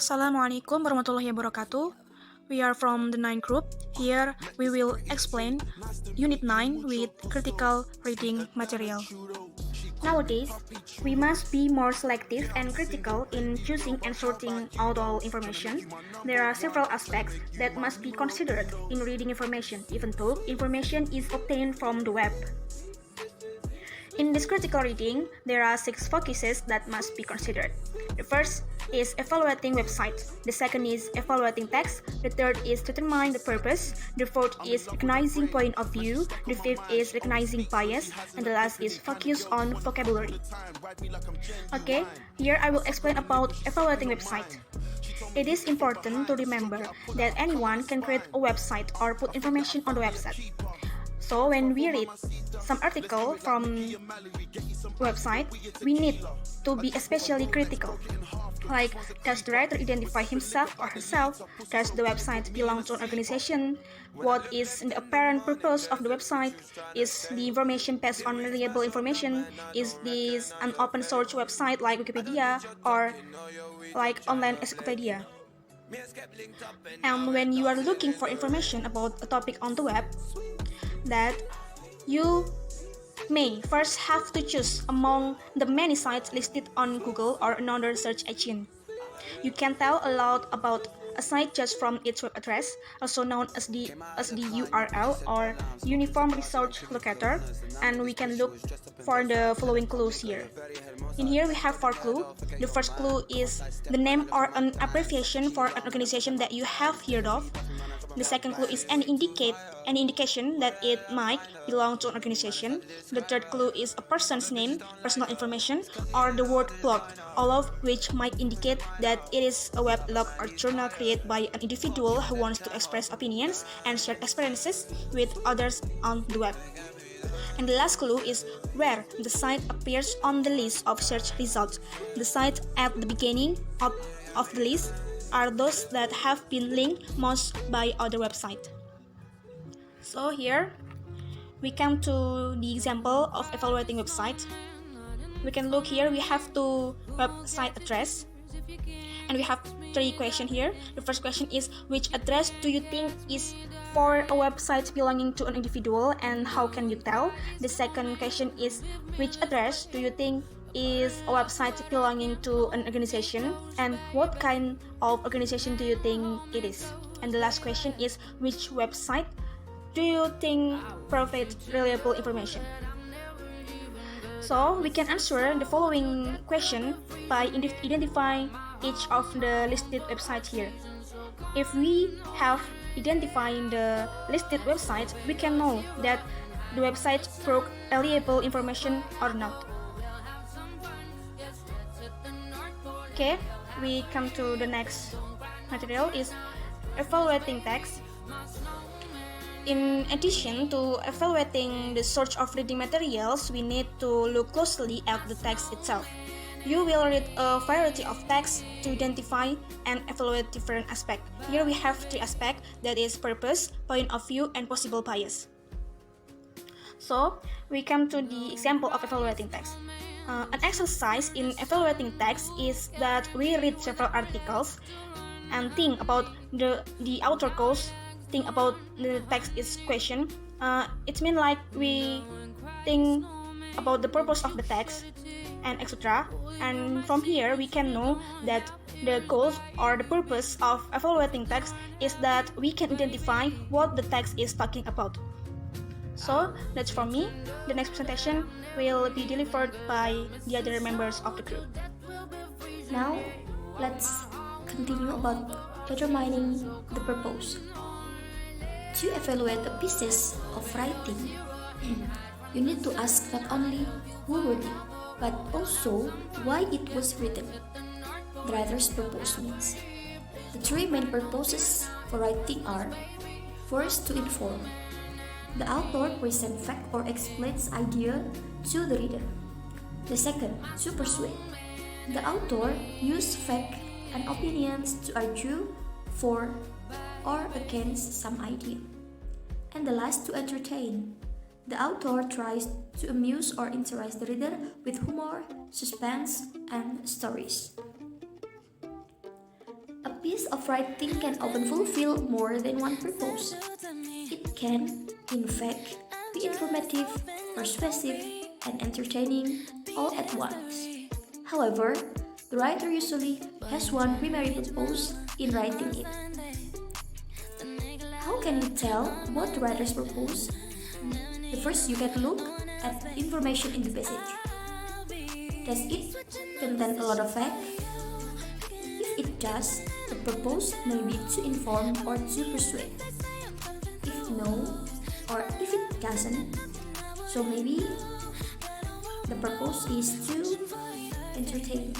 Assalamualaikum warahmatullahi wabarakatuh. We are from the 9 group. Here we will explain Unit 9 with critical reading material. Nowadays, we must be more selective and critical in choosing and sorting out all information. There are several aspects that must be considered in reading information, even though information is obtained from the web. In this critical reading, there are 6 focuses that must be considered. The first is evaluating websites. The second is evaluating text. The third is determine the purpose. The fourth is recognizing point of view. The fifth is recognizing bias. And the last is focus on vocabulary. Okay, here I will explain about evaluating website. It is important to remember that anyone can create a website or put information on the website. So when we read some article from website, we need to be especially critical. Like, does the writer identify himself or herself? Does the website belong to an organization? What is the apparent purpose of the website? Is the information based on reliable information? Is this an open source website like Wikipedia or like online encyclopedia? And when you are looking for information about a topic on the web, that you may first have to choose among the many sites listed on Google or another search engine. You can tell a lot about a site just from its web address, also known as the URL or Uniform Resource Locator, and we can look for the following clues here. In here we have 4 clues. The first clue is the name or an abbreviation for an organization that you have heard of. The second clue is any indication that it might belong to an organization. The third clue is a person's name, personal information, or the word blog, all of which might indicate that it is a weblog or journal created by an individual who wants to express opinions and share experiences with others on the web. And the last clue is where the site appears on the list of search results. The sites at the beginning of the list are those that have been linked most by other websites. So here we come to the example of evaluating websites. We can look here, we have 2 website address and we have 3 questions here. The first question is, which address do you think is for a website belonging to an individual and how can you tell? The second question is, which address do you think is a website belonging to an organization and what kind of organization do you think it is? And the last question is, which website do you think provides reliable information? So we can answer the following question by identifying each of the listed websites here. If we have identified the listed websites, we can know that the website provide reliable information or not. Okay, we come to the next material is evaluating text. In addition to evaluating the source of reading materials, we need to look closely at the text itself. You will read a variety of texts to identify and evaluate different aspects. Here we have 3 aspects, that is purpose, point of view, and possible bias. So, we come to the example of evaluating text. An exercise in evaluating text is that we read several articles and think about the author goals, think about the text is question. It means like we think about the purpose of the text and etc. And from here we can know that the goals or the purpose of evaluating text is that we can identify what the text is talking about. So that's from me. The next presentation will be delivered by the other members of the group. Now, let's continue about determining the purpose. To evaluate a piece of writing, you need to ask not only who wrote it, but also why it was written. The writer's purpose means. The 3 main purposes for writing are: first, to inform. The author presents fact or explains idea to the reader. The second, to persuade. The author uses fact and opinions to argue for or against some idea. And the last, to entertain. The author tries to amuse or interest the reader with humor, suspense, and stories. piece of writing can often fulfill more than one purpose. It can, in fact, be informative, persuasive, and entertaining all at once. However, the writer usually has one primary purpose in writing it. How can you tell what the writer's purpose? The first, you can look at information in the passage. Does it contain a lot of facts? If it does, the purpose may be to inform or to persuade. If no, or if it doesn't, so maybe the purpose is to entertain.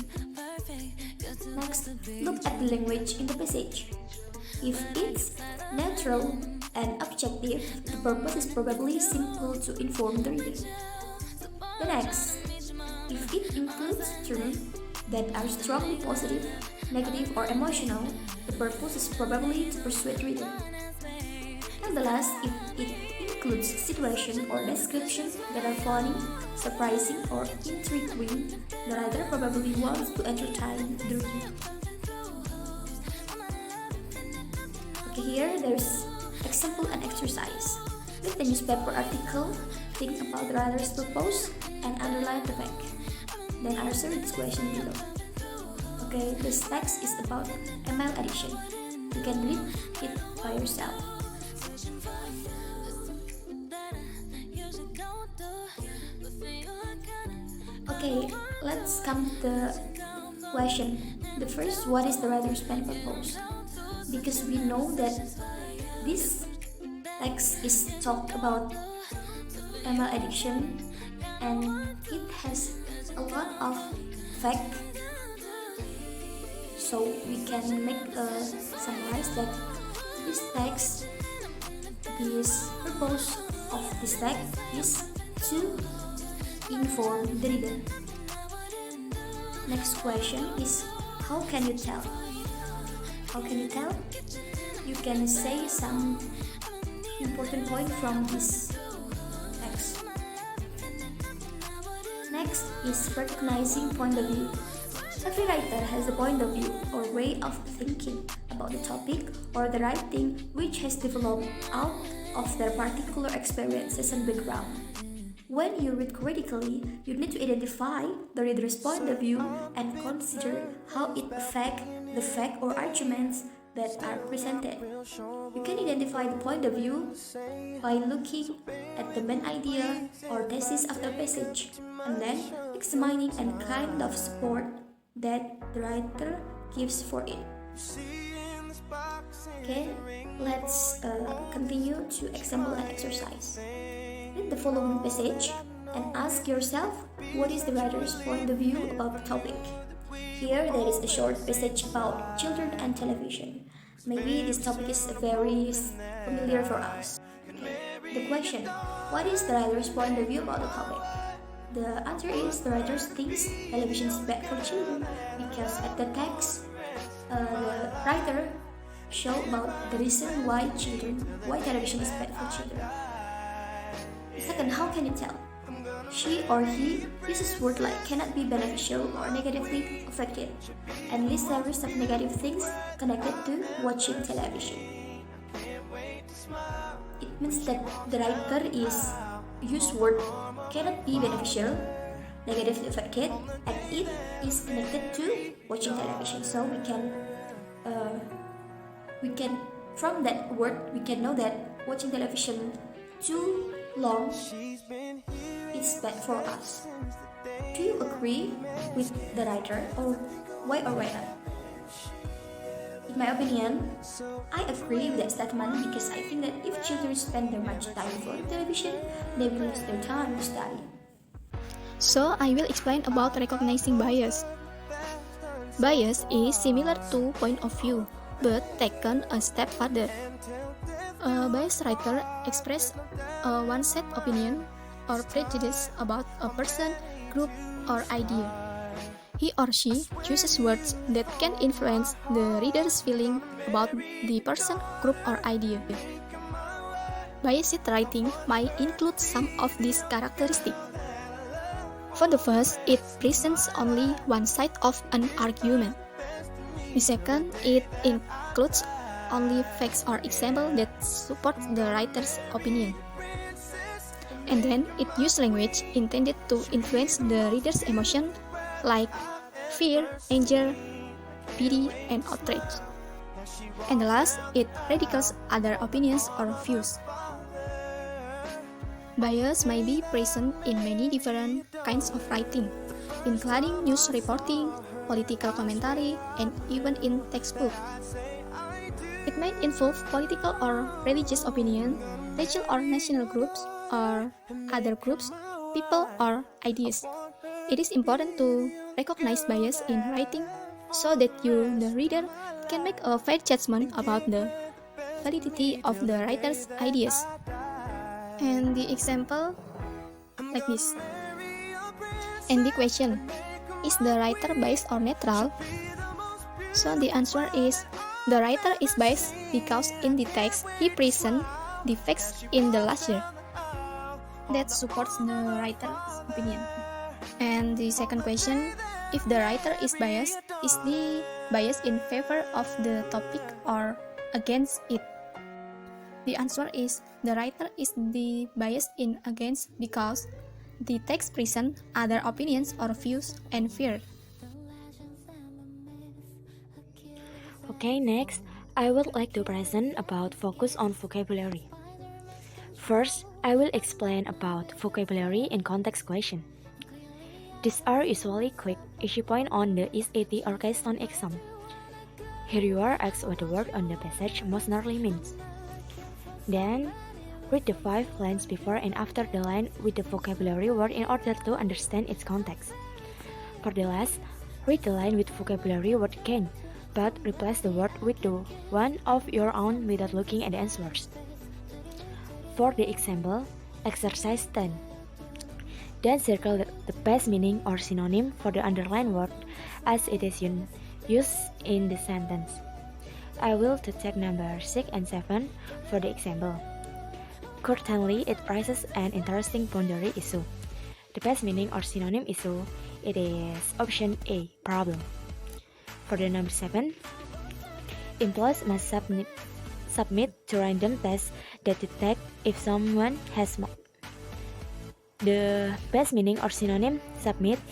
Next, look at the language in the passage. If it's natural and objective, the purpose is probably simple to inform the reader. The next, if it includes terms that are strongly positive, negative, or emotional, the purpose is probably to persuade the reader. And the last, if it includes situations or descriptions that are funny, surprising, or intriguing, the writer probably wants to entertain the reader. Okay, here there's example and exercise. Read the newspaper article, think about the writer's purpose, and underline the fact. Then answer this question below. Okay, this text is about email addiction. You can read it by yourself. Okay, let's come to the question. The first, what is the writer's main purpose? Because we know that this text is talk about email addiction and it has a lot of fact, so we can make a summarize that this text, this purpose of this text is to inform the reader. Next question is, how can you tell? How can you tell? You can say some important point from this text. Next is recognizing point of view. Every writer has a point of view or way of thinking about the topic or the writing which has developed out of their particular experiences and background. When you read critically, you need to identify the reader's point of view and consider how it affects the fact or arguments that are presented. You can identify the point of view by looking at the main idea or thesis of the passage, and then examining and kind of support that the writer gives for it. Okay, let's continue to example and exercise. Read the following passage and ask yourself what is the writer's point of view about the topic. Here there is a short passage about children and television. Maybe this topic is very familiar for us. Okay. The question, what is the writer's point of view about the topic? The answer is the writer thinks television is bad for children because at the text, the writer show about the reason why television is bad for children. Second, how can you tell? She or he uses words like cannot be beneficial or negatively affected, and lists a list of negative things connected to watching television. It means that the writer is use word cannot be beneficial, negatively affected, and it is connected to watching television. So we can from that word we can know that watching television too long is bad for us. Do you agree with the writer, or why or why not? In my opinion, I agree with that statement because I think that if children spend their much time for television, they will lose their time to study. So I will explain about recognizing bias. Bias is similar to point of view, but taken a step further. A biased writer expresses one set opinion or prejudice about a person, group, or idea. He or she chooses words that can influence the reader's feeling about the person, group, or idea. Biased writing might include some of these characteristics. For the first, it presents only one side of an argument. The second, it includes only facts or examples that support the writer's opinion. And then, it uses language intended to influence the reader's emotion, like fear, anger, pity, and outrage. And the last, it ridicules other opinions or views. Bias may be present in many different kinds of writing, including news reporting, political commentary, and even in textbook. It might involve political or religious opinion, racial or national groups, or other groups, people, or ideas. It is important to recognize bias in writing so that you, the reader, can make a fair judgment about the validity of the writer's ideas. And the example like this. And the question, is the writer biased or neutral? So the answer is, the writer is biased because in the text he presents the facts in the lecture that supports the writer's opinion. And the second question, if the writer is biased, is the bias in favor of the topic or against it? The answer is, the writer is the bias in against because the text presents other opinions or views and fear. Okay, next, I would like to present about focus on vocabulary. First, I will explain about vocabulary in context question. These are usually quick, easy point on the SAT or Keystone exam. Here you are asked what the word on the passage most nearly means. Then, read the 5 lines before and after the line with the vocabulary word in order to understand its context. For the last, read the line with vocabulary word again, but replace the word with the one of your own without looking at the answers. For the example, exercise 10. Then circle the best meaning or synonym for the underlined word as it is used in the sentence. I will to check number 6 and 7 for the example. Currently, it raises an interesting boundary issue. The best meaning or synonym issue, it is option A, problem. For the number 7, employees must submit to random tests that detect if someone has smoked. The best meaning or synonym submit